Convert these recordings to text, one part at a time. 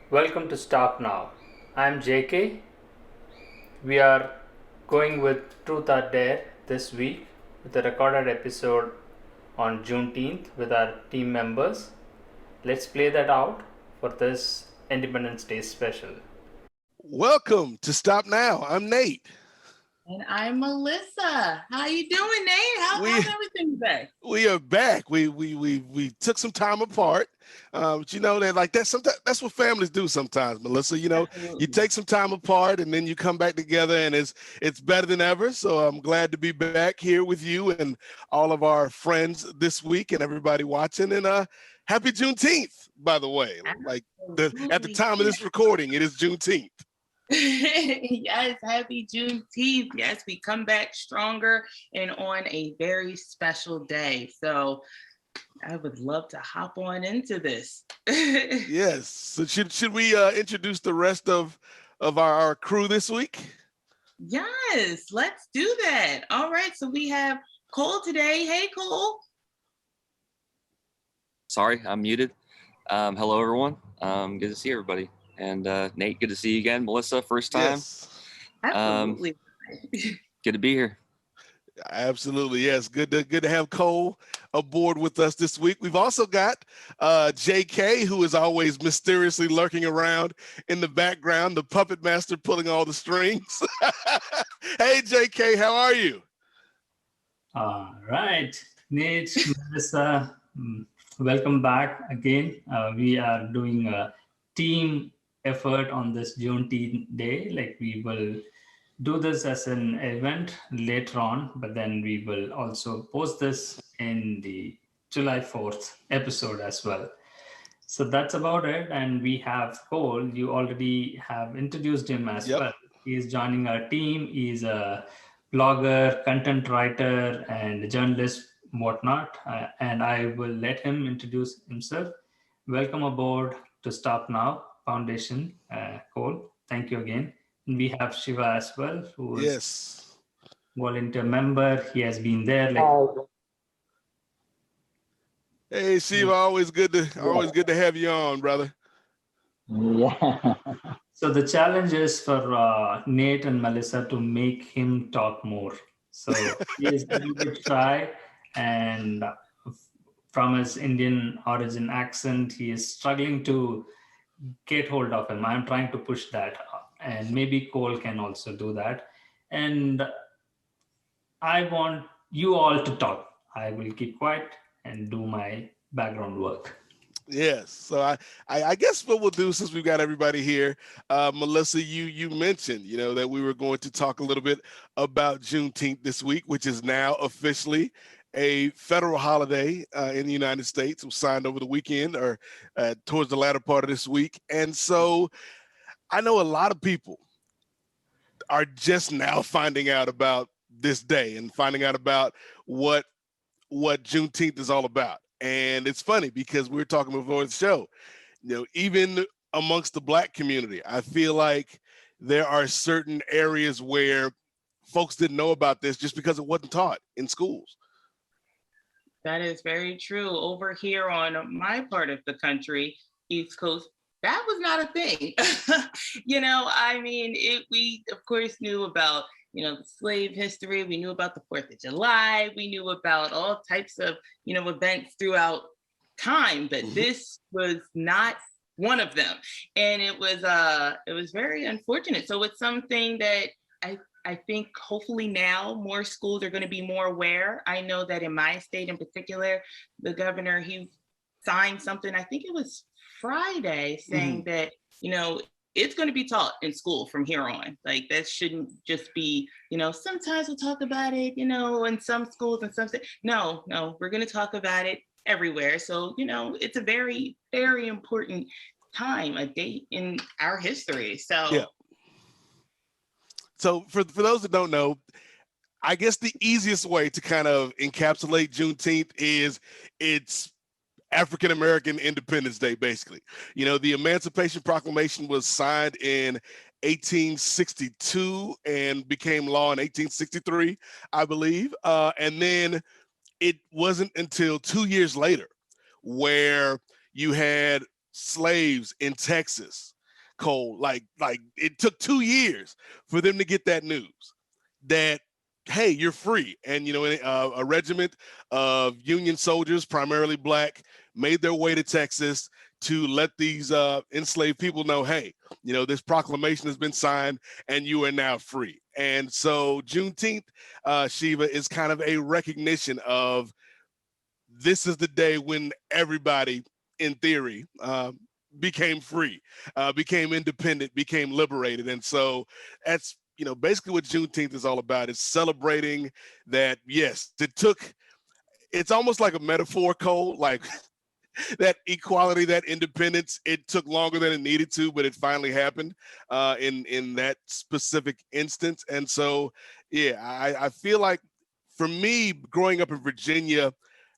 Welcome to Stop Now. I'm JK. We are going with Truth or Dare this week with a recorded episode on Juneteenth with our team members. Let's play that out for this Independence Day special. Welcome to Stop Now. I'm Nate. And I'm Melissa. How you doing, Nate? How's everything today? We are back. We took some time apart. But you know that like that sometimes that's what families do sometimes, Melissa. You know, you Absolutely. take some time apart and then you come back together and it's better than ever. So I'm glad to be back here with you and all of our friends this week and everybody watching. And happy Juneteenth, by the way. Like at the Absolutely. time of this recording, it is Juneteenth. Yes, happy Juneteenth. Yes, we come back stronger and on a very special day. So I would love to hop on into this. Yes. So should we introduce the rest of our crew this week? Yes, let's do that. All right, so we have Cole today. Hey, Cole. Sorry, I'm muted. Hello, everyone. Good to see everybody. And Nate, good to see you again. Melissa, first time. Yes. Absolutely. Good to be here. Absolutely, yes. Good to have Cole aboard with us this week. We've also got JK, who is always mysteriously lurking around in the background, the puppet master pulling all the strings. Hey, JK, how are you? All right, Nate, Melissa, welcome back again. We are doing a team effort on this Juneteenth day. Like we will do this as an event later on, but then we will also post this in the July 4th episode as well. So that's about it. And we have Cole. You already have introduced him as Yep. well. He is joining our team. He's a blogger, content writer, and journalist, whatnot. And I will let him introduce himself. Welcome aboard to Stop Now Foundation, Cole. Thank you again. And we have Shiva as well, who is Yes. volunteer member. He has been there like Hey, Shiva, always good to have you on, brother. Yeah. so. The challenge is for Nate and Melissa to make him talk more. So he is a little bit shy, and from his Indian origin accent, he is struggling to get hold of him. I'm trying to push that, and maybe Cole can also do that. And I want you all to talk. I will keep quiet and do my background work. Yes. So I guess what we'll do since we've got everybody here, Melissa, you mentioned, you know, that we were going to talk a little bit about Juneteenth this week, which is now officially a federal holiday in the United States. It was signed over the weekend or towards the latter part of this week. And so I know a lot of people are just now finding out about this day and finding out about what Juneteenth is all about. And it's funny because we were talking before the show, you know, even amongst the Black community, I feel like there are certain areas where folks didn't know about this just because it wasn't taught in schools. That is very true. Over here on my part of the country, East Coast, that was not a thing. I mean, we of course knew about, the slave history. We knew about the 4th of July. We knew about all types of, events throughout time, but this was not one of them. And it was very unfortunate. So it's something that I think hopefully now more schools are going to be more aware. I know that in my state in particular, the governor, he signed something, I think it was Friday, saying that, it's going to be taught in school from here on. Like that shouldn't just be, sometimes we'll talk about it, in some schools and some, no, we're going to talk about it everywhere. So, it's a very, very important time, a date in our history. So Yeah. So for those that don't know, I guess the easiest way to kind of encapsulate Juneteenth is it's African American Independence Day, basically. You know, the Emancipation Proclamation was signed in 1862 and became law in 1863, I believe. And then it wasn't until 2 years later where you had slaves in Texas Cole. Like it took 2 years for them to get that news that, hey, you're free. And, a regiment of Union soldiers, primarily Black, made their way to Texas to let these enslaved people know, hey, this proclamation has been signed and you are now free. And so Juneteenth, Shiva, is kind of a recognition of this is the day when everybody, in theory, became free, became independent, became liberated. And so that's, basically what Juneteenth is all about. It's celebrating that, yes, it's almost like a metaphor, Cole, like that equality, that independence. It took longer than it needed to, but it finally happened in that specific instance. And so, yeah, I feel like for me, growing up in Virginia,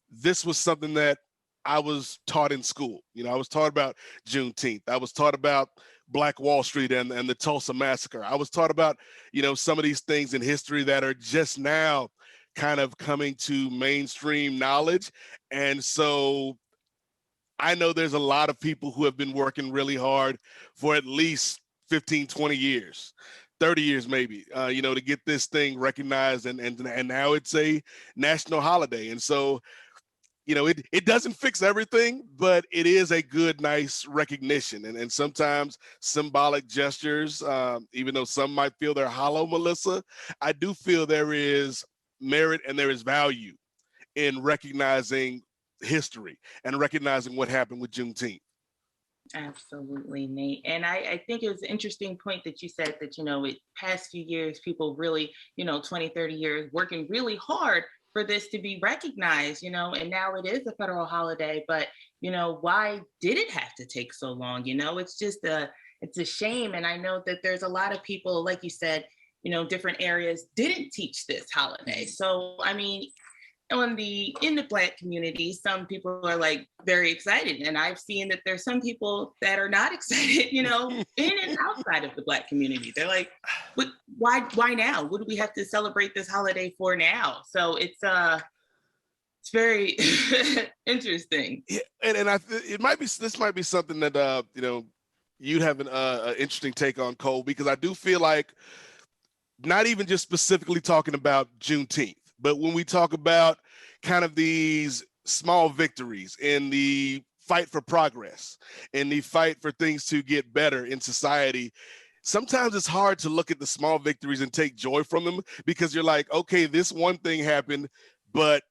this was something that I was taught in school. I was taught about Juneteenth. I was taught about Black Wall Street and the Tulsa Massacre. I was taught about, some of these things in history that are just now kind of coming to mainstream knowledge. And so I know there's a lot of people who have been working really hard for at least 15, 20 years, 30 years maybe, to get this thing recognized. And now it's a national holiday. And so, it doesn't fix everything, but it is a good, nice recognition. And sometimes symbolic gestures, even though some might feel they're hollow, Melissa, I do feel there is merit and there is value in recognizing history and recognizing what happened with Juneteenth. Absolutely, Nate. And I think it was an interesting point that you said that, it past few years, people really, 20, 30 years working really hard for this to be recognized, and now it is a federal holiday, but, why did it have to take so long? It's just it's a shame. And I know that there's a lot of people, like you said, different areas didn't teach this holiday. So, I mean, in the Black community, some people are like very excited. And I've seen that there's some people that are not excited, in and outside of the Black community. They're like, why now? What do we have to celebrate this holiday for now? So it's very interesting. Yeah, and this might be something that, you'd have an interesting take on, Cole, because I do feel like not even just specifically talking about Juneteenth, but when we talk about kind of these small victories in the fight for progress, in the fight for things to get better in society, sometimes it's hard to look at the small victories and take joy from them because you're like, okay, this one thing happened, but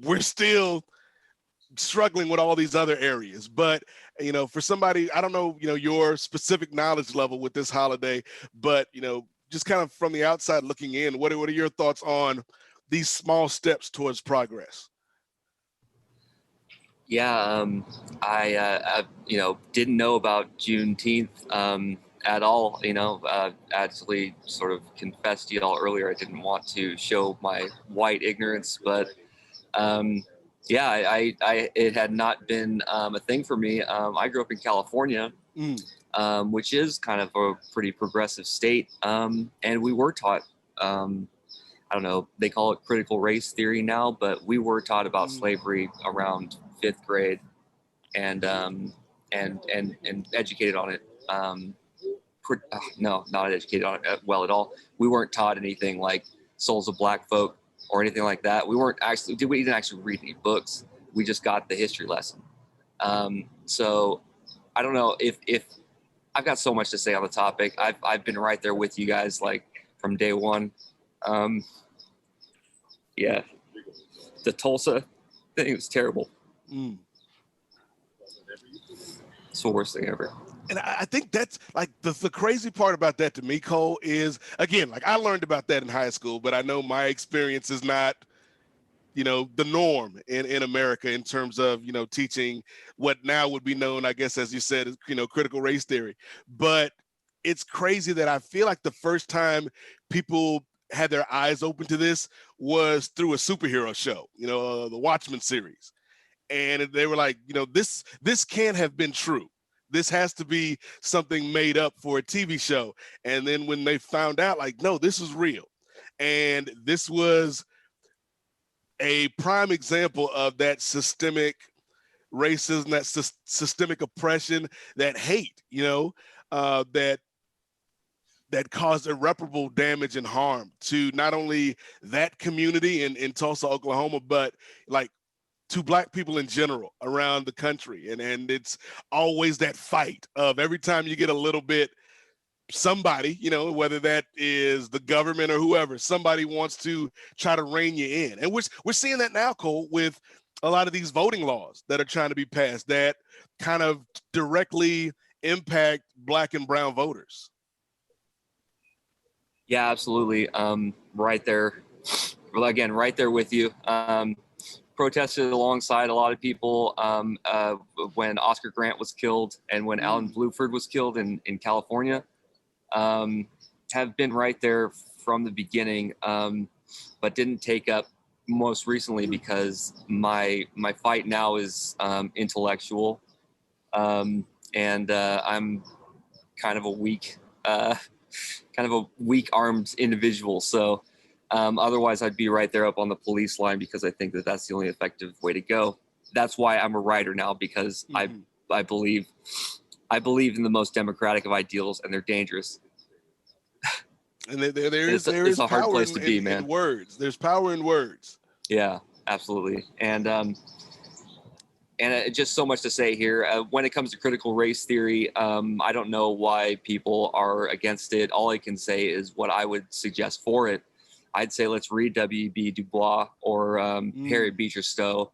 we're still struggling with all these other areas. But, for somebody, I don't know, your specific knowledge level with this holiday, but, just kind of from the outside looking in, what are your thoughts on these small steps towards progress? Yeah, I didn't know about Juneteenth at all. Actually sort of confessed to y'all earlier I didn't want to show my white ignorance, but it had not been a thing for me. I grew up in California, which is kind of a pretty progressive state, and we were taught. I don't know, they call it critical race theory now, but we were taught about slavery around 5th grade and educated on it. No, not educated on it well at all. We weren't taught anything like Souls of Black Folk or anything like that. We didn't actually read any books. We just got the history lesson. So I don't know if I've got so much to say on the topic. I've been right there with you guys, like from day one. Yeah, the Tulsa thing was terrible. It's the worst thing ever. And I think that's like the crazy part about that to me, Cole, is again, like I learned about that in high school, but I know my experience is not, the norm in America in terms of, teaching what now would be known, I guess, as you said, as, critical race theory. But it's crazy that I feel like the first time people had their eyes open to this was through a superhero show, the Watchmen series. And they were like, this can't have been true. This has to be something made up for a TV show. And then when they found out, like, no, this is real. And this was a prime example of that systemic racism, that systemic oppression, that hate, that caused irreparable damage and harm to not only that community in Tulsa, Oklahoma, but like to Black people in general around the country. And it's always that fight of every time you get a little bit, somebody, you know, whether that is the government or whoever, somebody wants to try to rein you in. And we're seeing that now, Cole, with a lot of these voting laws that are trying to be passed that kind of directly impact Black and brown voters. Yeah, absolutely. Right there. Well, again, right there with you. Protested alongside a lot of people when Oscar Grant was killed and when Alan Bluford was killed in California. Have been right there from the beginning, but didn't take up most recently because my fight now is intellectual, and I'm kind of a weak-armed individual. So otherwise, I'd be right there up on the police line because I think that that's the only effective way to go. That's why I'm a writer now, because I believe in the most democratic of ideals, and they're dangerous. And there is a hard power place to be, man. In words. There's power in words. Yeah, absolutely. And just so much to say here. When it comes to critical race theory, I don't know why people are against it. All I can say is what I would suggest for it. I'd say let's read W.B. Du Bois or Harriet Beecher Stowe.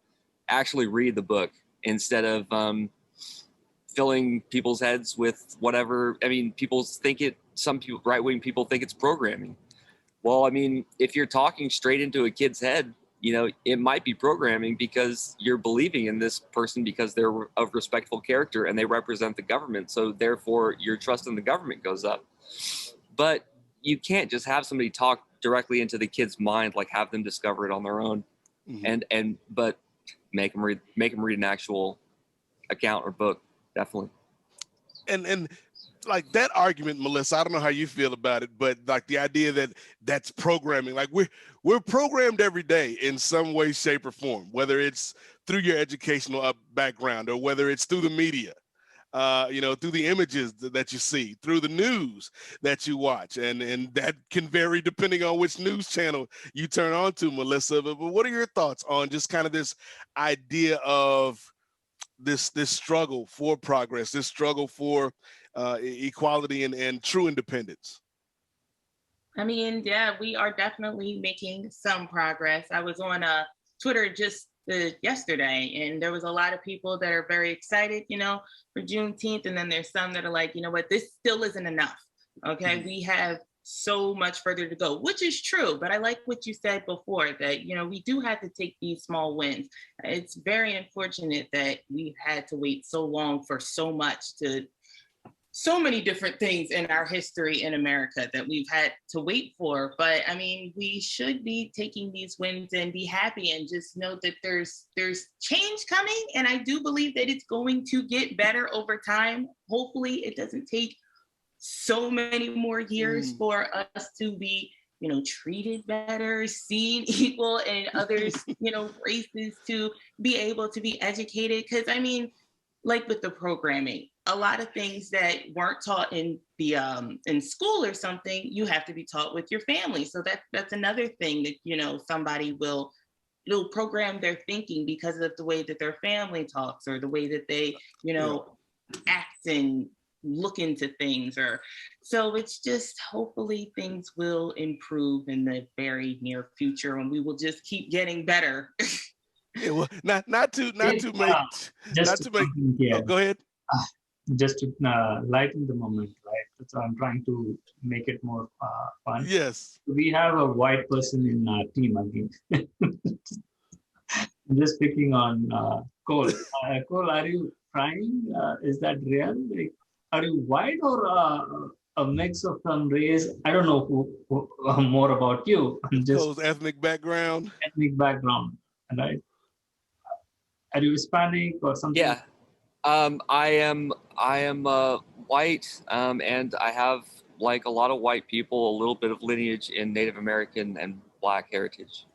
Actually read the book instead of filling people's heads with whatever. I mean, some people, right-wing people, think it's programming. Well, I mean, if you're talking straight into a kid's head, you know, it might be programming because you're believing in this person because they're of respectful character and they represent the government. So therefore, your trust in the government goes up. But you can't just have somebody talk directly into the kid's mind, like have them discover it on their own, but make them read an actual account or book, definitely. And like that argument, Melissa, I don't know how you feel about it, but like the idea that that's programming, like we're programmed every day in some way, shape, or form, whether it's through your educational background or whether it's through the media, you know, through the images that you see, through the news that you watch, and that can vary depending on which news channel you turn on to, Melissa. But what are your thoughts on just kind of this idea of this struggle for progress, this struggle for equality and true independence? I mean, yeah, we are definitely making some progress. I was on Twitter just yesterday, and there was a lot of people that are very excited, you know, for Juneteenth. And then there's some that are like, you know what, this still isn't enough. Okay, we have so much further to go, which is true. But I like what you said before, that, you know, we do have to take these small wins. It's very unfortunate that we've had to wait so long for so many different things in our history in America that we've had to wait for. But I mean, we should be taking these wins and be happy and just know that there's change coming. And I do believe that it's going to get better over time. Hopefully it doesn't take so many more years for us to be, you know, treated better, seen equal, and others, you know, races to be able to be educated. Because I mean, like with the programming, a lot of things that weren't taught in the in school or something, you have to be taught with your family. So that's another thing that, you know, somebody will program their thinking because of the way that their family talks or the way that they, you know, act and look into things. Or so it's just, hopefully things will improve in the very near future and we will just keep getting better. Yeah, well, not to make. Yeah. Oh, go ahead. Just to lighten the moment, right? So I'm trying to make it more fun. Yes. We have a white person in our team again. I'm just picking on Cole. Cole, are you trying? Is that real? Like, are you white or a mix of some race? I don't know who more about you. I'm just Cole's ethnic background. Right? Are you Hispanic or something? Yeah, I am white, and I have, like a lot of white people, a little bit of lineage in Native American and Black heritage.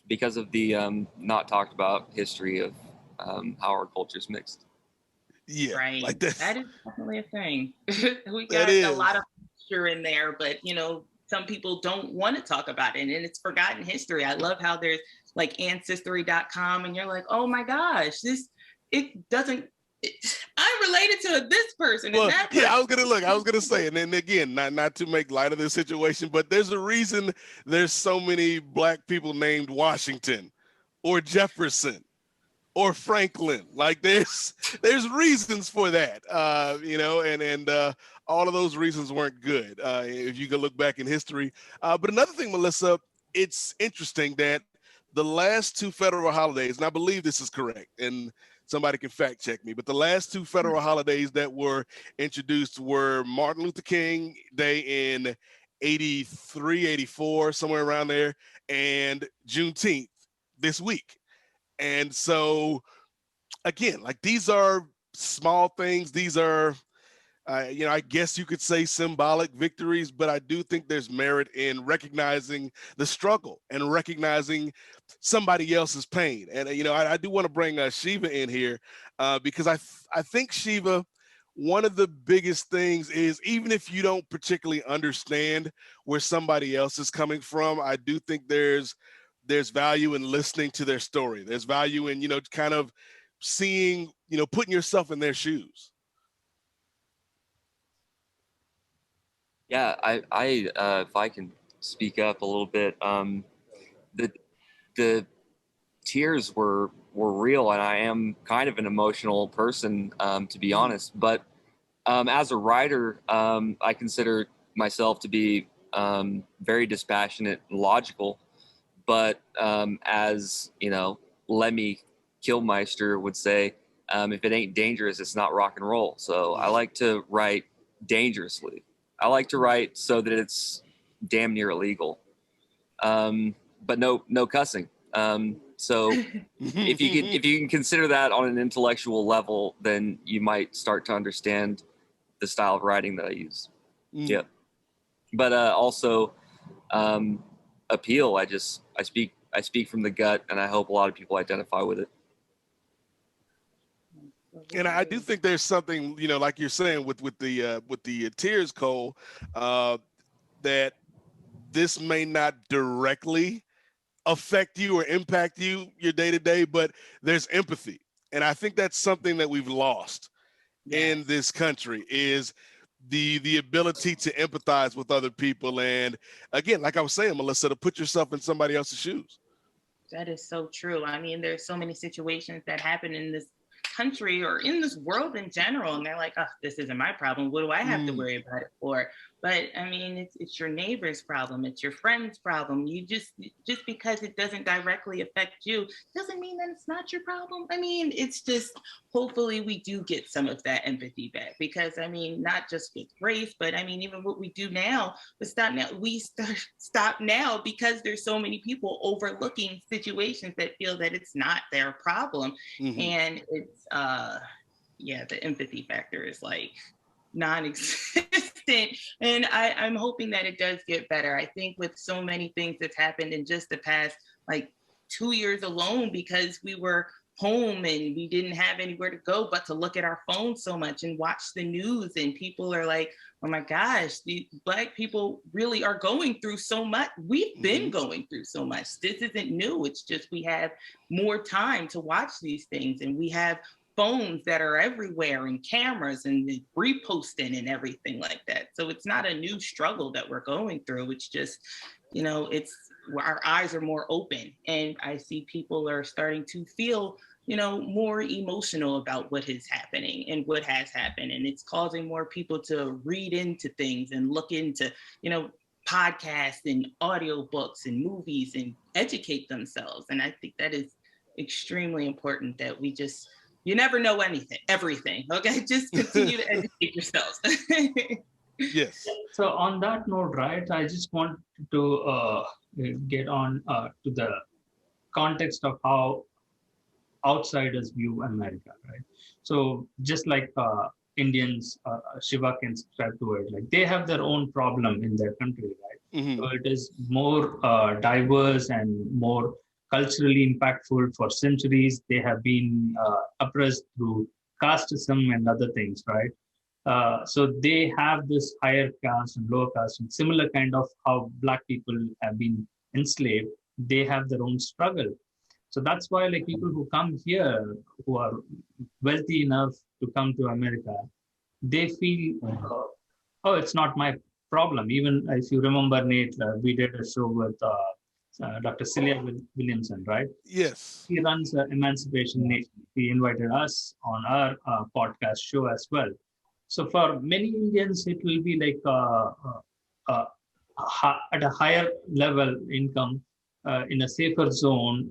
Because of the not talked about history of how our culture's mixed. Yeah, Right. like that. That is definitely a thing. We That got a is. lot of culture in there, but some people don't want to talk about it, and it's forgotten history. I love how there's like ancestry.com and you're like, oh my gosh, it doesn't I'm related to this person Well, and that person. yeah, I was gonna say, and then again, not to make light of this situation, but there's a reason there's so many Black people named Washington or Jefferson or Franklin. Like there's reasons for that, and all of those reasons weren't good. If you can look back in history. But another thing, Melissa, it's interesting that the last two federal holidays, and I believe this is correct, and somebody can fact check me, but the last two federal holidays that were introduced were Martin Luther King Day in 83, 84, somewhere around there, and Juneteenth this week. And so, again, like these are small things. These are, I guess you could say symbolic victories, but I do think there's merit in recognizing the struggle and recognizing somebody else's pain. And, I do want to bring Shiva in here because I think, Shiva, one of the biggest things is even if you don't particularly understand where somebody else is coming from, I do think there's value in listening to their story. There's value in, kind of seeing, putting yourself in their shoes. Yeah, I if I can speak up a little bit, the tears were real, and I am kind of an emotional person, to be honest. But as a writer, I consider myself to be very dispassionate and logical. But as Lemmy Kilmister would say, if it ain't dangerous, it's not rock and roll. So I like to write dangerously. I like to write so that it's damn near illegal, but no cussing. So if you can consider that on an intellectual level, then you might start to understand the style of writing that I use. Yeah, but also appeal. I speak from the gut, and I hope a lot of people identify with it. And I do think there's something, like you're saying with the tears, Cole, that this may not directly affect you or impact you your day to day, but there's empathy, and I think that's something that we've lost in this country is the ability to empathize with other people. And again, like I was saying, Melissa, to put yourself in somebody else's shoes. That is so true. I mean, there's so many situations that happen in this country or in this world in general, and they're like, oh, this isn't my problem. What do I have to worry about it for? But I mean, it's your neighbor's problem. It's your friend's problem. You just because it doesn't directly affect you doesn't mean that it's not your problem. I mean, it's just hopefully we do get some of that empathy back, because I mean, not just with race, but I mean, even what we do now, stop now because there's so many people overlooking situations that feel that it's not their problem. And it's the empathy factor is like non-existent, and I'm hoping that it does get better. I think with so many things that's happened in just the past like 2 years alone, because we were home and we didn't have anywhere to go but to look at our phones so much and watch the news, and people are like, oh my gosh, the Black people really are going through so much. We've been going through so much. This isn't new. It's just we have more time to watch these things, and we have phones that are everywhere and cameras and reposting and everything like that. So it's not a new struggle that we're going through. It's just, it's our eyes are more open, and I see people are starting to feel, more emotional about what is happening and what has happened. And it's causing more people to read into things and look into, podcasts and audiobooks and movies and educate themselves. And I think that is extremely important, that we just, you never know everything. Okay, just continue to educate yourselves. Yes. So on that note, right, I just want to get on to the context of how outsiders view America, right? So just like Indians, Shiva can subscribe to it, like they have their own problem in their country, right? So it is more diverse and more culturally impactful for centuries. They have been oppressed through casteism and other things, right? So they have this higher caste and lower caste, and similar kind of how Black people have been enslaved. They have their own struggle. So that's why, like, people who come here, who are wealthy enough to come to America, they feel, oh, it's not my problem. Even if you remember, Nate, we did a show with Dr. Celia Williamson, right? Yes. He runs Emancipation Nation. He invited us on our podcast show as well. So for many Indians, it will be like at a higher level income, in a safer zone,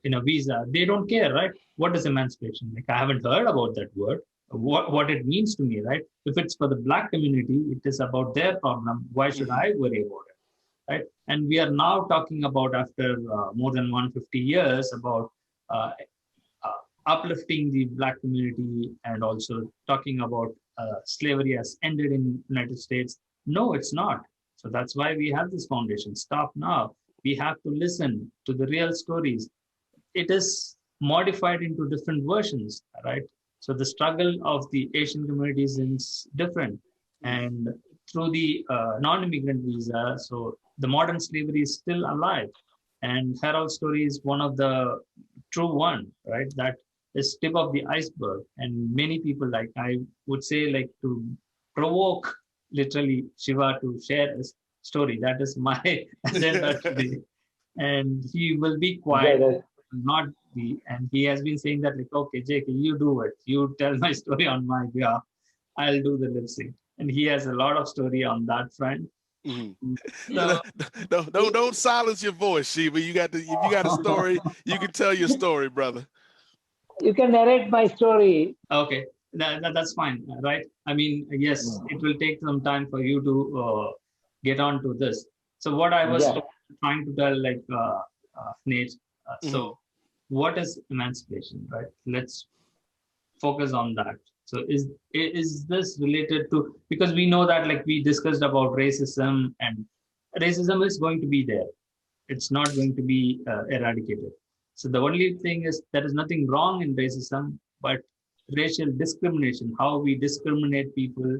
in a visa. They don't care, right? What is emancipation? Like, I haven't heard about that word. What it means to me, right? If it's for the Black community, it is about their problem. Why should I worry about it, right? And we are now talking about, after more than 150 years, about uplifting the Black community, and also talking about slavery has ended in United States. No, it's not. So that's why we have this foundation. Stop now. We have to listen to the real stories. It is modified into different versions, right? So the struggle of the Asian communities is different. And through the non-immigrant visa, so the modern slavery is still alive. And Harold's story is one of the true one, right? That is tip of the iceberg. And many people, like, I would say, like, to provoke literally Shiva to share his story. That is my agenda today. And he will be quiet, not be. And he has been saying that, like, okay, Jake, you do it. You tell my story on my behalf. I'll do the lip sync. And he has a lot of story on that front. So, don't silence your voice, Shiva. If you got a story, you can tell your story, brother. You can narrate my story. Okay, that's fine, right? I mean, yes, it will take some time for you to get on to this. So what I was trying to tell, like, Nate, so what is emancipation, right? Let's focus on that. So is this related to, because we know that, like, we discussed about racism, and racism is going to be there. It's not going to be eradicated. So the only thing is, there is nothing wrong in racism, but racial discrimination, how we discriminate people,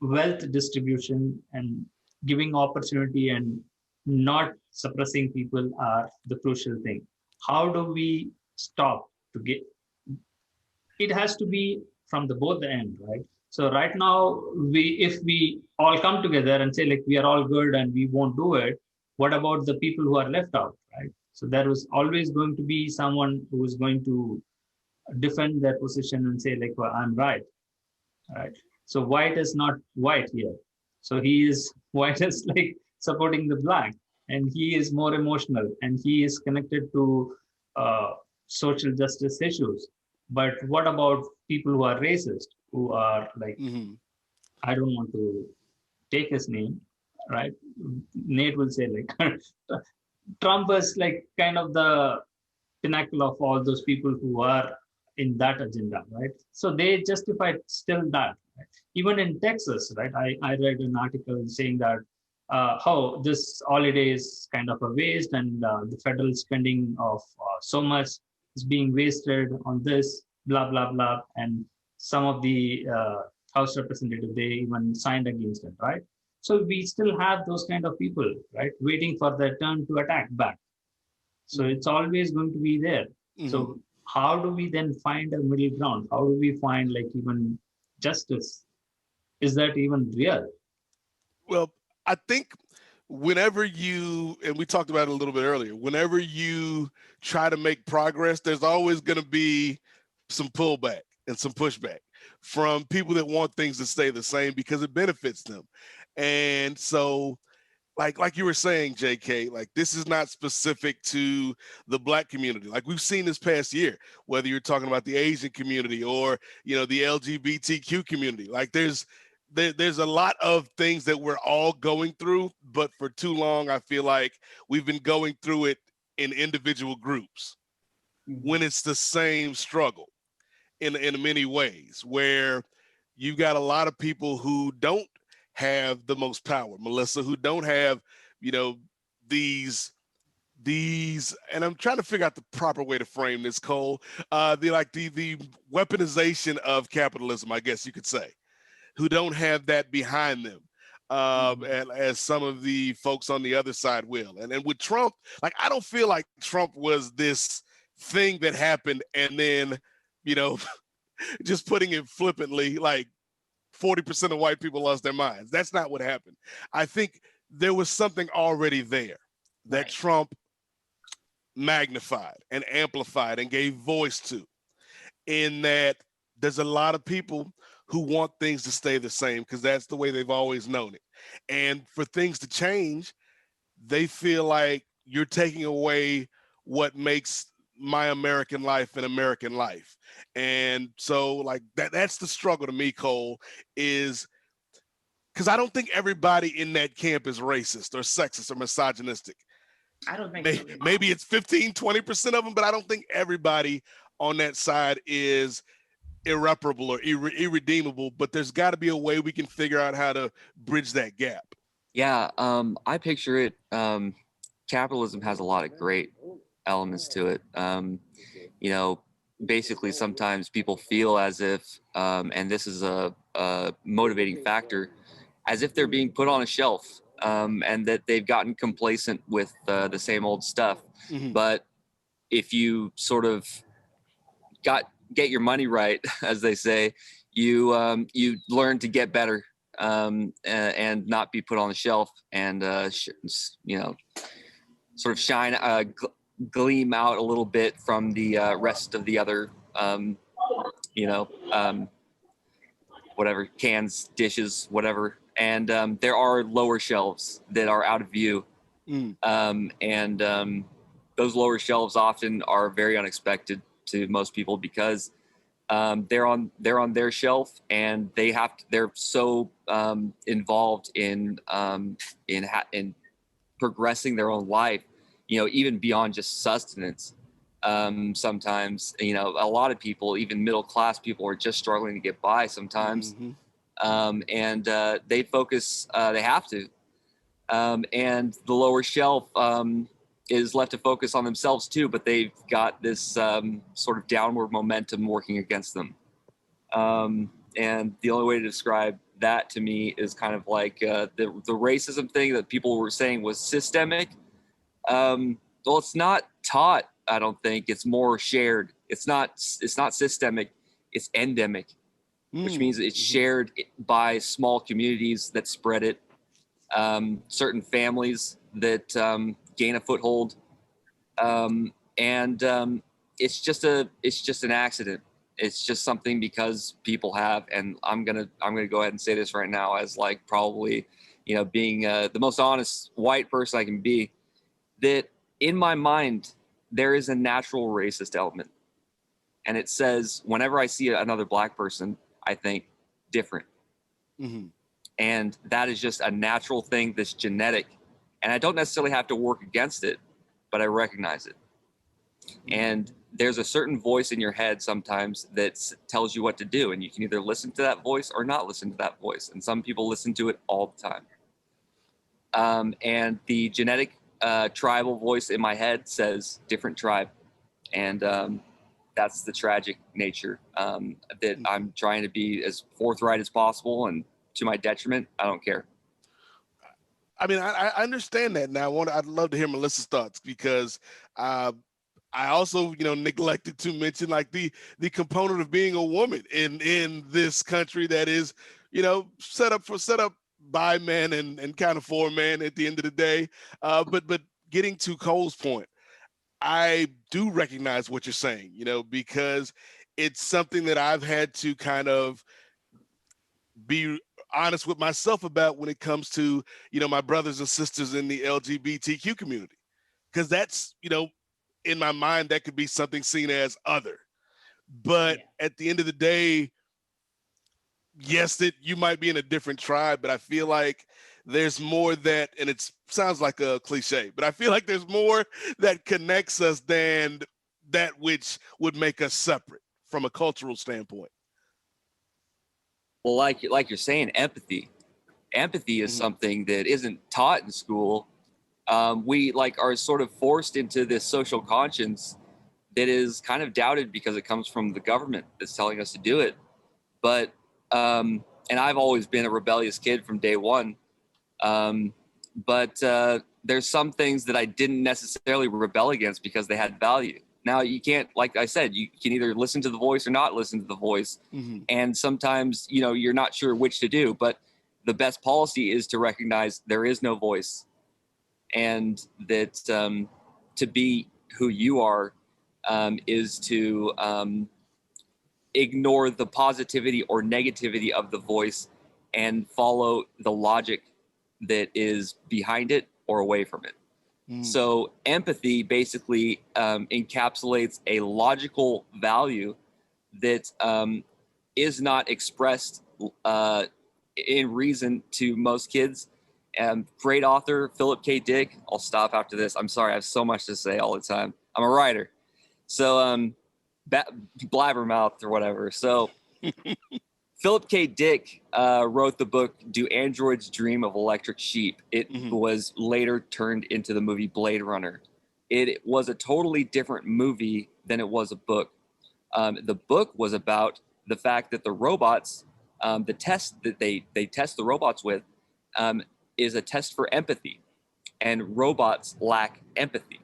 wealth distribution, and giving opportunity and not suppressing people are the crucial thing. How do we stop to get? It has to be from the both the end, right? So right now, if we all come together and say, like, we are all good and we won't do it, what about the people who are left out, right? So there is always going to be someone who is going to defend their position and say, like, well, I'm right, right? So white is not white here. So white is like supporting the Black, and he is more emotional, and he is connected to social justice issues. But what about people who are racist, who are like, I don't want to take his name, right? Nate will say, like, Trump is like kind of the pinnacle of all those people who are in that agenda, right? So they justified still that. Right? Even in Texas, right? I read an article saying that how this holiday is kind of a waste, and the federal spending of so much is being wasted on this, blah, blah, blah. And some of the House representatives, they even signed against it, right? So we still have those kind of people, right? Waiting for their turn to attack back. So it's always going to be there. So how do we then find a middle ground? How do we find, like, even justice? Is that even real? Well, I think whenever and we talked about it a little bit earlier, whenever you try to make progress, there's always going to be some pullback and some pushback from people that want things to stay the same because it benefits them. And so, like you were saying, JK, like, this is not specific to the Black community. Like, we've seen this past year, whether you're talking about the Asian community or, the LGBTQ community, like there's a lot of things that we're all going through, but for too long, I feel like we've been going through it in individual groups when it's the same struggle in many ways, where you've got a lot of people who don't have the most power, Melissa, who don't have, these and I'm trying to figure out the proper way to frame this, Cole, the weaponization of capitalism, I guess you could say, who don't have that behind them. And as some of the folks on the other side will. And with Trump, like, I don't feel like Trump was this thing that happened and then, you know, just putting it flippantly, like 40% of white people lost their minds. That's not what happened. I think there was something already there that Right. Trump magnified and amplified and gave voice to, in that there's a lot of people who want things to stay the same because that's the way they've always known it. And for things to change, they feel like you're taking away what makes my American life an American life. And so, like, that's the struggle to me, Cole, is because I don't think everybody in that camp is racist or sexist or misogynistic. I don't think so either. Maybe it's 15, 20% of them, but I don't think everybody on that side is irreparable or irredeemable, but there's got to be a way we can figure out how to bridge that gap. Yeah, I picture it. Capitalism has a lot of great elements to it. You know, basically, sometimes people feel as if, and this is a motivating factor, as if they're being put on a shelf, and that they've gotten complacent with the same old stuff. Mhm. But if you sort of get your money right, as they say, you learn to get better, and not be put on the shelf, and you know, sort of shine, gleam out a little bit from the rest of the other, you know, whatever, cans, dishes, whatever. And there are lower shelves that are out of view, and those lower shelves often are very unexpected to most people because they're on their shelf, and they're so involved in progressing their own life, you know, even beyond just sustenance. Sometimes, you know, a lot of people, even middle class people, are just struggling to get by sometimes. And they focus, they have to. And the lower shelf is left to focus on themselves too, but they've got this sort of downward momentum working against them. And the only way to describe that to me is kind of like the racism thing that people were saying was systemic. Well, it's not taught, I don't think. It's more shared. It's not systemic, it's endemic, which means it's shared by small communities that spread it, certain families that gain a foothold, and it's just an accident. It's just something because people have, and I'm gonna go ahead and say this right now as like probably, you know, being the most honest white person I can be, that in my mind there is a natural racist element, and it says whenever I see another black person, I think different. And that is just a natural thing that's genetic. And I don't necessarily have to work against it, but I recognize it. And there's a certain voice in your head sometimes that tells you what to do. And you can either listen to that voice or not listen to that voice. And some people listen to it all the time. And the genetic tribal voice in my head says different tribe. And that's the tragic nature, that I'm trying to be as forthright as possible, and to my detriment, I don't care. I mean, I understand that now. I'd love to hear Melissa's thoughts, because I also, you know, neglected to mention like the component of being a woman in this country that is, you know, set up by men and kind of for men at the end of the day. But getting to Cole's point, I do recognize what you're saying, you know, because it's something that I've had to kind of be honest with myself about when it comes to, you know, my brothers and sisters in the LGBTQ community, because that's, you know, in my mind, that could be something seen as other. But at the end of the day, yes, that you might be in a different tribe, but I feel like there's more that, and it sounds like a cliche, but I feel like there's more that connects us than that which would make us separate from a cultural standpoint. Well, like you're saying, empathy is something that isn't taught in school, We like are sort of forced into this social conscience that is kind of doubted because it comes from the government that's telling us to do it. But and I've always been a rebellious kid from day one. But there's some things that I didn't necessarily rebel against because they had value. Now you can't, like I said, you can either listen to the voice or not listen to the voice. Mm-hmm. And sometimes, you know, you're not sure which to do, but the best policy is to recognize there is no voice, and that to be who you are is to ignore the positivity or negativity of the voice and follow the logic that is behind it or away from it. So empathy basically encapsulates a logical value that is not expressed in reason to most kids. Great author, Philip K. Dick. I'll stop after this. I'm sorry, I have so much to say all the time. I'm a writer. So blabbermouth or whatever. So Philip K. Dick wrote the book, Do Androids Dream of Electric Sheep? It was later turned into the movie Blade Runner. It was a totally different movie than it was a book. The book was about the fact that the robots, the test that they test the robots with is a test for empathy, and robots lack empathy.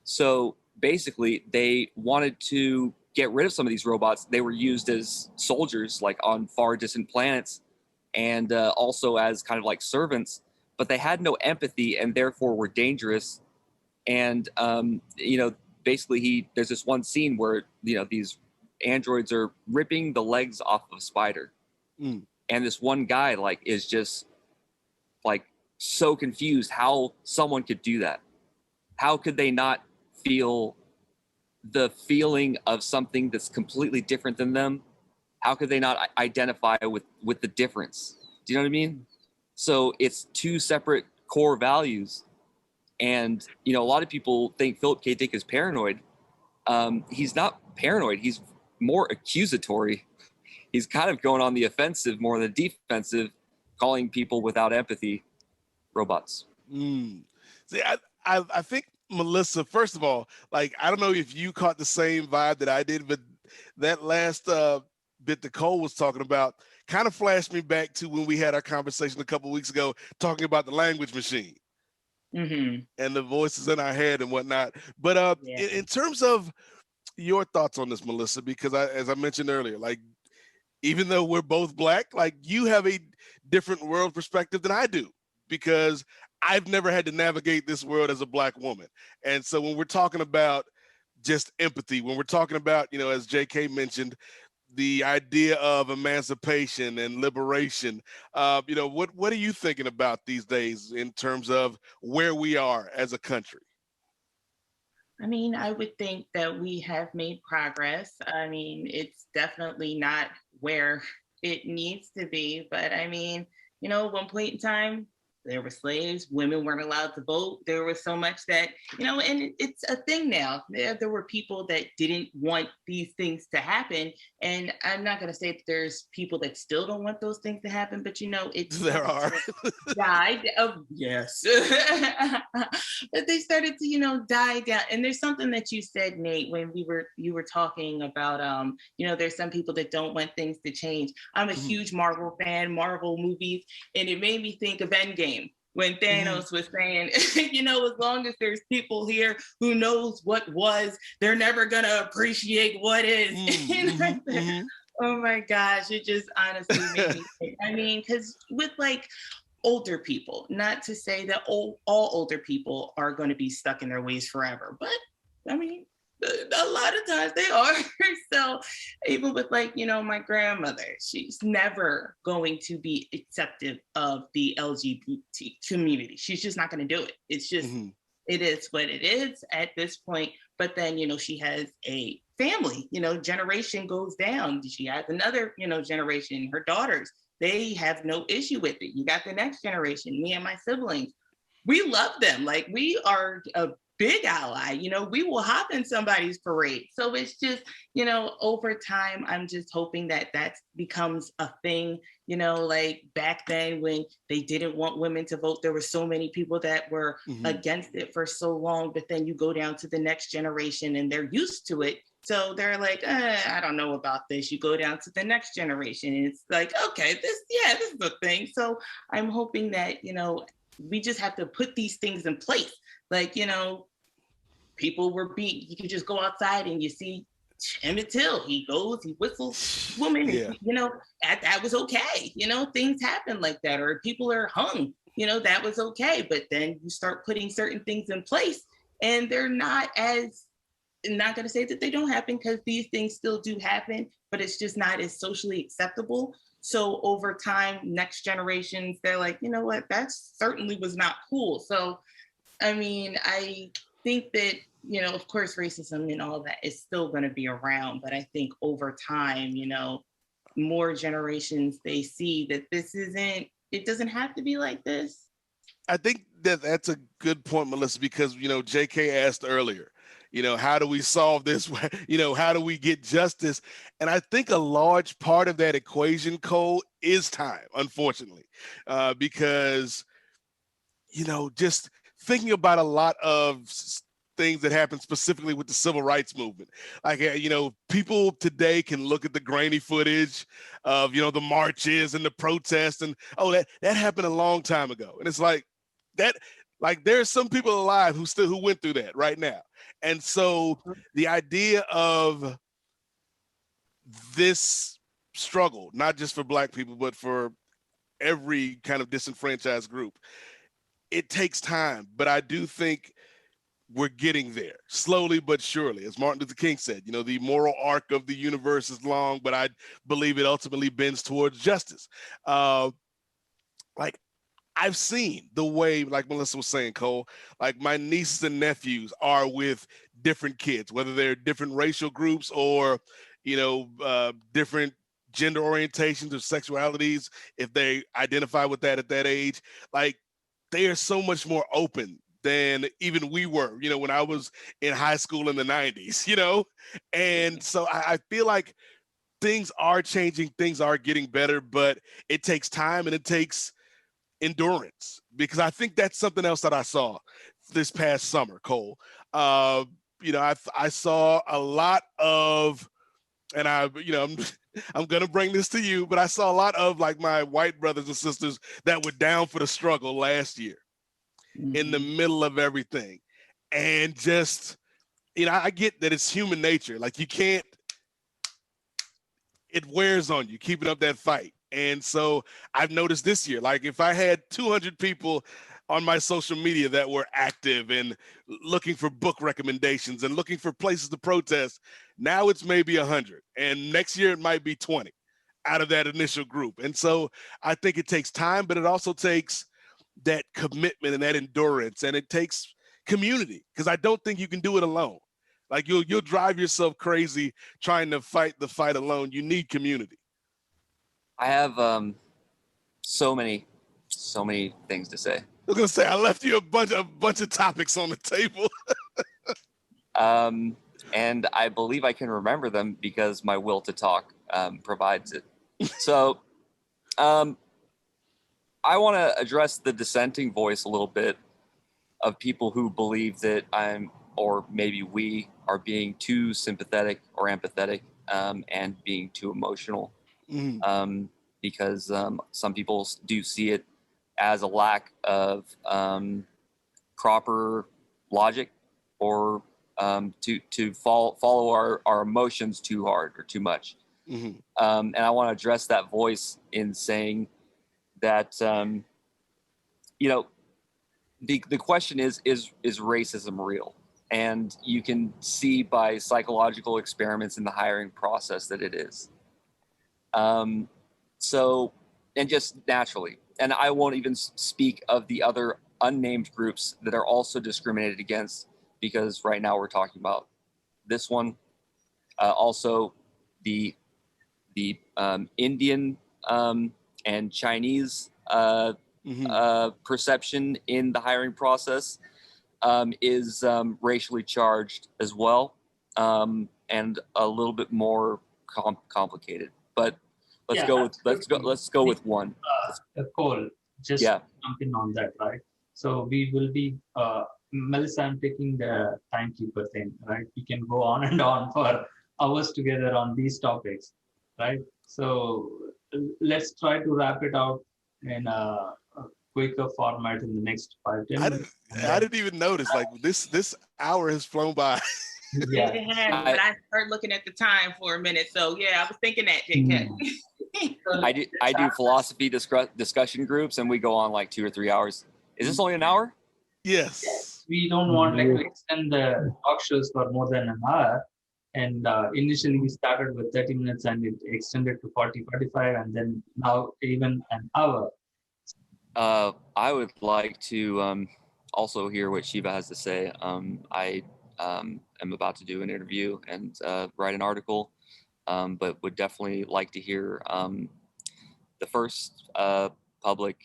So basically, they wanted to get rid of some of these robots. They were used as soldiers, like on far distant planets, and also as kind of like servants, but they had no empathy and therefore were dangerous. And you know, basically there's this one scene where, you know, these androids are ripping the legs off of a spider. And this one guy like is just like so confused how someone could do that. How could they not feel the feeling of something that's completely different than them? How could they not identify with the difference? Do you know what I mean? So it's two separate core values. And, you know, a lot of people think Philip K. Dick is paranoid. He's not paranoid. He's more accusatory. He's kind of going on the offensive more than the defensive, calling people without empathy robots. See, I think, Melissa, first of all, like, I don't know if you caught the same vibe that I did, but that last bit that Cole was talking about kind of flashed me back to when we had our conversation a couple of weeks ago talking about the language machine and the voices in our head and whatnot. But in terms of your thoughts on this, Melissa, because as I mentioned earlier, like, even though we're both Black, like, you have a different world perspective than I do, because I've never had to navigate this world as a Black woman. And so when we're talking about just empathy, when we're talking about, you know, as JK mentioned, the idea of emancipation and liberation, you know, what are you thinking about these days in terms of where we are as a country? I mean, I would think that we have made progress. I mean, it's definitely not where it needs to be, but I mean, you know, at one point in time, there were slaves, women weren't allowed to vote. There was so much that, you know, and it's a thing now. There were people that didn't want these things to happen. And I'm not going to say that there's people that still don't want those things to happen, but, you know, there are. Died of, yes. But they started to, you know, die down. And there's something that you said, Nate, when you were talking about, you know, there's some people that don't want things to change. I'm a huge Marvel fan, Marvel movies, and it made me think of Endgame. When Thanos was saying, you know, as long as there's people here who knows what was, they're never gonna appreciate what is. Oh my gosh, it just honestly made me think. I mean, because with like older people, not to say that all older people are going to be stuck in their ways forever, but I mean, a lot of times they are. So even with like, you know, my grandmother, she's never going to be acceptive of the LGBT community. She's just not going to do it. It's just, it is what it is at this point. But then, you know, she has a family, you know, generation goes down. She has another, you know, generation, her daughters, they have no issue with it. You got the next generation, me and my siblings. We love them. Like, we are a big ally. We will hop in somebody's parade. So it's just, over time, I'm just hoping that becomes a thing. Like back then when they didn't want women to vote, there were so many people that were against it for so long, but then you go down to the next generation and they're used to it. So they're like, I don't know about this. You go down to the next generation and it's like, okay, this is a thing. So I'm hoping that, we just have to put these things in place. Like, people you could just go outside and you see Emmett Till, he whistles woman, Yeah. that was okay. Things happen like that, or people are hung, that was okay. But then you start putting certain things in place and they're not going to say that they don't happen, because these things still do happen, but it's just not as socially acceptable. So over time, next generations, they're like, you know what, that certainly was not cool. So, I mean, I think that, of course, racism and all that is still going to be around. But I think over time, more generations, they see that it doesn't have to be like this. I think that's a good point, Melissa, because, JK asked earlier, how do we solve this? How do we get justice? And I think a large part of that equation, Cole, is time, unfortunately, because, just thinking about a lot of things that happened specifically with the civil rights movement. Like, people today can look at the grainy footage of, the marches and the protests and, oh, that happened a long time ago. And it's like that, like there's some people alive who went through that right now. And so the idea of this struggle, not just for Black people, but for every kind of disenfranchised group, it takes time. But I do think we're getting there slowly but surely. As Martin Luther King said, the moral arc of the universe is long, but I believe it ultimately bends towards justice. Like, I've seen the way, like Melissa was saying, Cole, like my nieces and nephews are with different kids, whether they're different racial groups or, different gender orientations or sexualities, if they identify with that at that age. Like, they are so much more open than even we were, when I was in high school in the 90s, And so I feel like things are changing, things are getting better, but it takes time and it takes endurance, because I think that's something else that I saw this past summer, Cole. I saw a lot of, and I'm gonna bring this to you, but I saw a lot of like my white brothers and sisters that were down for the struggle last year in the middle of everything. And just, I get that it's human nature. Like it wears on you, keeping up that fight. And so I've noticed this year, like if I had 200 people on my social media that were active and looking for book recommendations and looking for places to protest, now it's maybe 100. And next year it might be 20 out of that initial group. And so I think it takes time, but it also takes that commitment and that endurance, and it takes community, because I don't think you can do it alone. Like you'll drive yourself crazy trying to fight the fight alone. You need community. I have so many things to say. I was gonna say I left you a bunch of topics on the table. And I believe I can remember them because my will to talk provides it. So I want to address the dissenting voice a little bit of people who believe that or maybe we are being too sympathetic or empathetic and being too emotional. Because some people do see it as a lack of proper logic, or to follow our emotions too hard or too much. And I want to address that voice in saying that the question is racism real? And you can see by psychological experiments in the hiring process that it is. So, and just naturally, and I won't even speak of the other unnamed groups that are also discriminated against, because right now we're talking about this one. Also, the Indian and Chinese perception in the hiring process. is racially charged as well, and a little bit more complicated. But let's go with one. Cole, just Yeah. jump in on that, right? So we will be, Melissa, I'm taking the timekeeper thing, right? We can go on and on for hours together on these topics, right? So let's try to wrap it out in a quicker format in the next 5-10 minutes. I didn't even notice. Like this hour has flown by. Yeah. It has, but I started looking at the time for a minute. So yeah, I was thinking that, JK. I do philosophy discussion groups, and we go on like 2 or 3 hours. Is this only an hour? Yes. We don't want to extend the talk shows for more than an hour. And initially we started with 30 minutes and it extended to 40, 45, and then now even an hour. I would like to also hear what Shiva has to say. I am about to do an interview and write an article, but would definitely like to hear the first public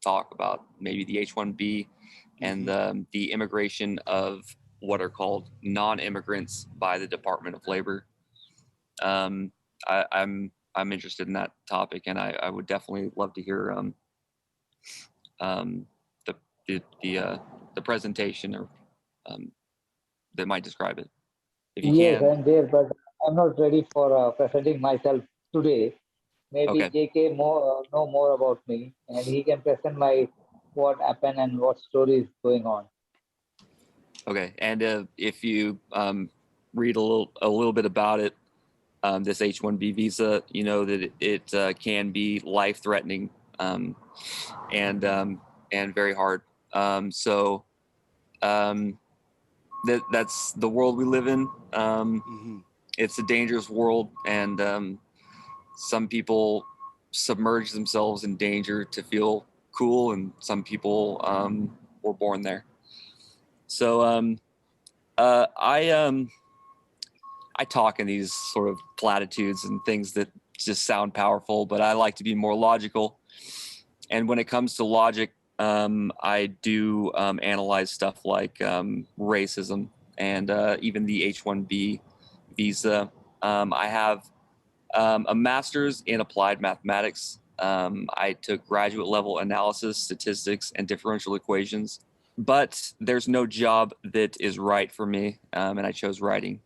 talk about maybe the H-1B and the immigration of what are called non-immigrants by the Department of Labor. I'm interested in that topic, and I would definitely love to hear the presentation or that might describe it. If you Yes, can. I'm there, but I'm not ready for presenting myself today. Maybe Okay. JK know more about me, and he can present what happened and what story is going on. Okay, and if you read a little bit about it, this H-1B visa, you know that it can be life-threatening and very hard. So that's the world we live in. It's a dangerous world, and some people submerge themselves in danger to feel cool, and some people were born there. So I talk in these sort of platitudes and things that just sound powerful, but I like to be more logical. And when it comes to logic, I do analyze stuff like racism and even the H-1B visa. I have a master's in applied mathematics. I took graduate level analysis, statistics, and differential equations. But there's no job that is right for me, and I chose writing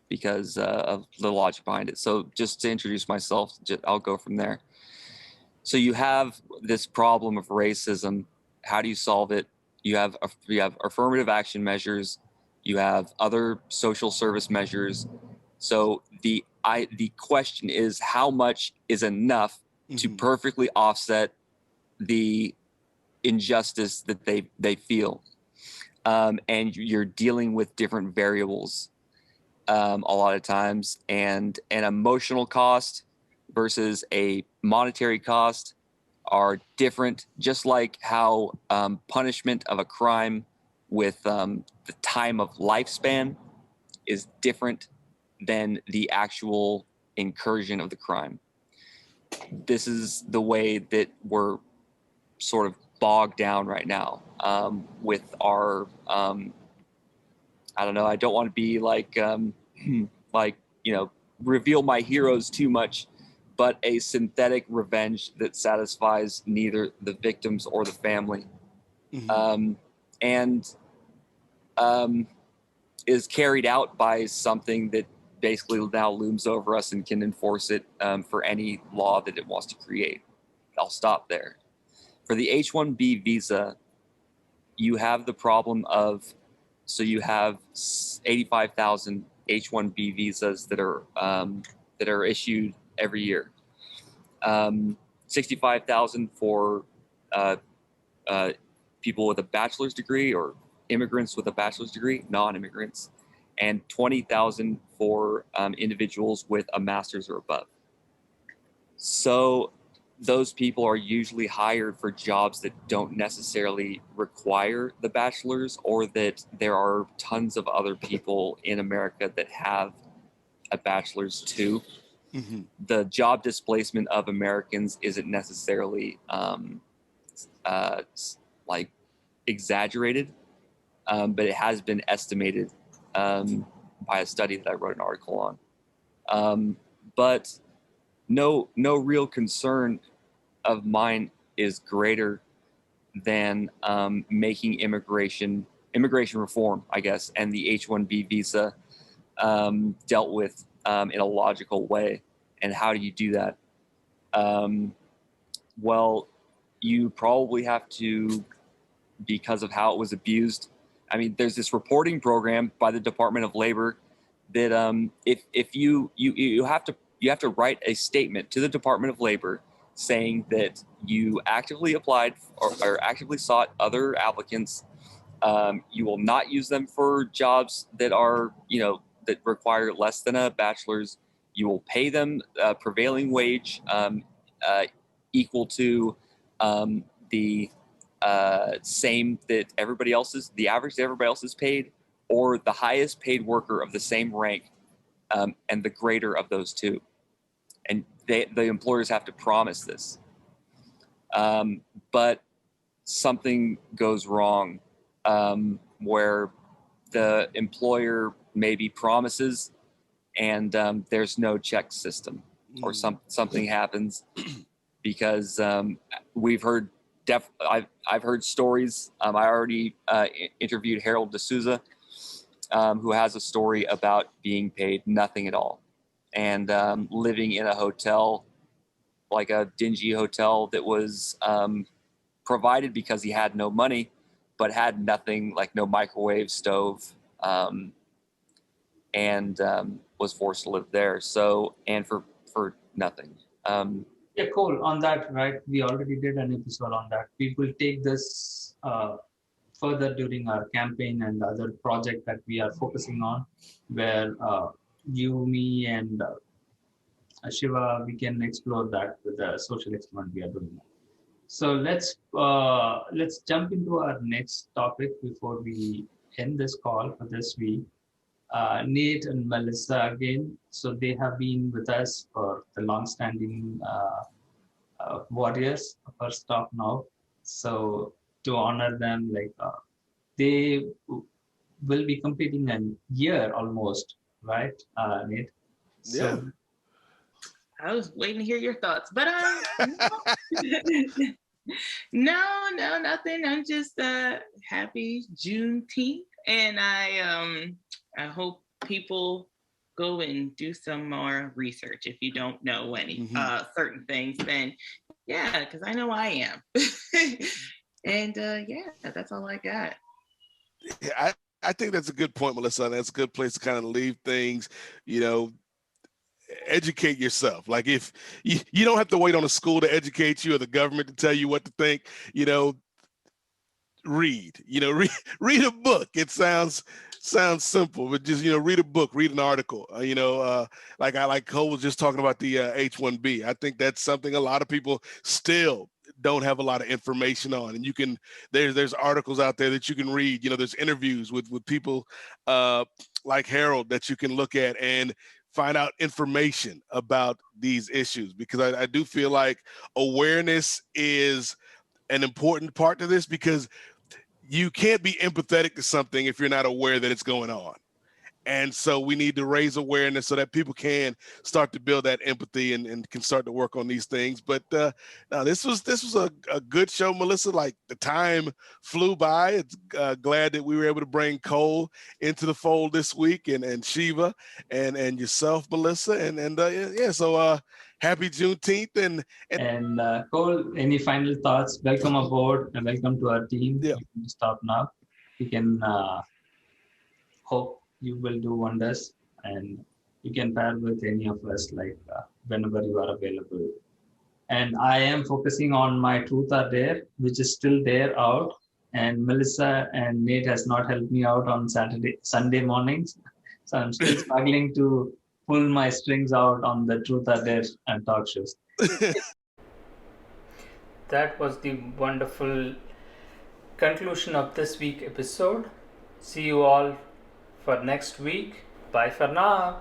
because of the logic behind it. So just to introduce myself, I'll go from there. So you have this problem of racism. How do you solve it? You have affirmative action measures. You have other social service measures. So the question is, how much is enough to perfectly offset the injustice that they feel? And you're dealing with different variables a lot of times, and an emotional cost versus a monetary cost are different, just like how punishment of a crime with the time of lifespan is different than the actual incursion of the crime. This is the way that we're sort of bogged down right now with our I don't know, I don't want to be like reveal my heroes too much, but a synthetic revenge that satisfies neither the victims or the family, and is carried out by something that basically now looms over us and can enforce it for any law that it wants to create. I'll stop there. For the H-1B visa, you have the problem of, so you have 85,000 H-1B visas that are issued every year. 65,000 for people with a bachelor's degree or immigrants with a bachelor's degree, non-immigrants, and 20,000 for individuals with a master's or above. So those people are usually hired for jobs that don't necessarily require the bachelor's, or that there are tons of other people in America that have a bachelor's too. The job displacement of Americans isn't necessarily like exaggerated, but it has been estimated by a study that I wrote an article on. But no real concern of mine is greater than making immigration reform, I guess, and the H-1B visa dealt with in a logical way. And how do you do that? Well, you probably have to, because of how it was abused. I mean, there's this reporting program by the Department of Labor that if you have to write a statement to the Department of Labor saying that you actively applied or actively sought other applicants. You will not use them for jobs that are, that require less than a bachelor's. You will pay them prevailing wage equal to the same that everybody else is, the average that everybody else is paid, or the highest paid worker of the same rank, and the greater of those two. And the employers have to promise this. But something goes wrong where the employer maybe promises and there's no check system, or something happens because we've heard I've heard stories. I already interviewed Harold D'Souza, who has a story about being paid nothing at all and living in a hotel, like a dingy hotel that was provided because he had no money, but had nothing, like no microwave, stove, and was forced to live there. So, and for nothing. Yeah, cool. On that, right? We already did an episode on that. We will take this further during our campaign and the other project that we are focusing on, where you, me, and Shiva, we can explore that with the social experiment we are doing. So let's jump into our next topic before we end this call for this week. Nate and Melissa again. So they have been with us for the long-standing warriors, first off now. So to honor them, they will be completing a year almost, right, Nate? So, yeah. I was waiting to hear your thoughts, but no, nothing. I'm just happy Juneteenth, and I hope people go and do some more research. If you don't know any certain things, then yeah, because I know I am. And yeah, that's all I got. Yeah, I think that's a good point, Melissa. That's a good place to kind of leave things, educate yourself. Like, if you don't have to wait on a school to educate you or the government to tell you what to think, read a book. It sounds simple, but just read a book, read an article. Like Cole was just talking about the H-1B. I think that's something a lot of people still don't have a lot of information on, and there's articles out there that you can read. There's interviews with people like Harold that you can look at and find out information about these issues, because I do feel like awareness is an important part to this, because you can't be empathetic to something if you're not aware that it's going on. And so we need to raise awareness so that people can start to build that empathy and can start to work on these things. But no, this was a good show, Melissa. Like, the time flew by. It's glad that we were able to bring Cole into the fold this week, and Shiva and yourself, Melissa. And yeah, so happy Juneteenth. And Cole, any final thoughts? Welcome aboard and welcome to our team. Yeah. You can stop now. We can hope you will do wonders, and you can pair with any of us whenever you are available. And I am focusing on my Truth or Dare, which is still there out, and Melissa and Nate has not helped me out on Sunday mornings, so I'm still struggling to pull my strings out on the Truth or Dare and talk shows. That was the wonderful conclusion of this week's episode. See you all for next week. Bye for now.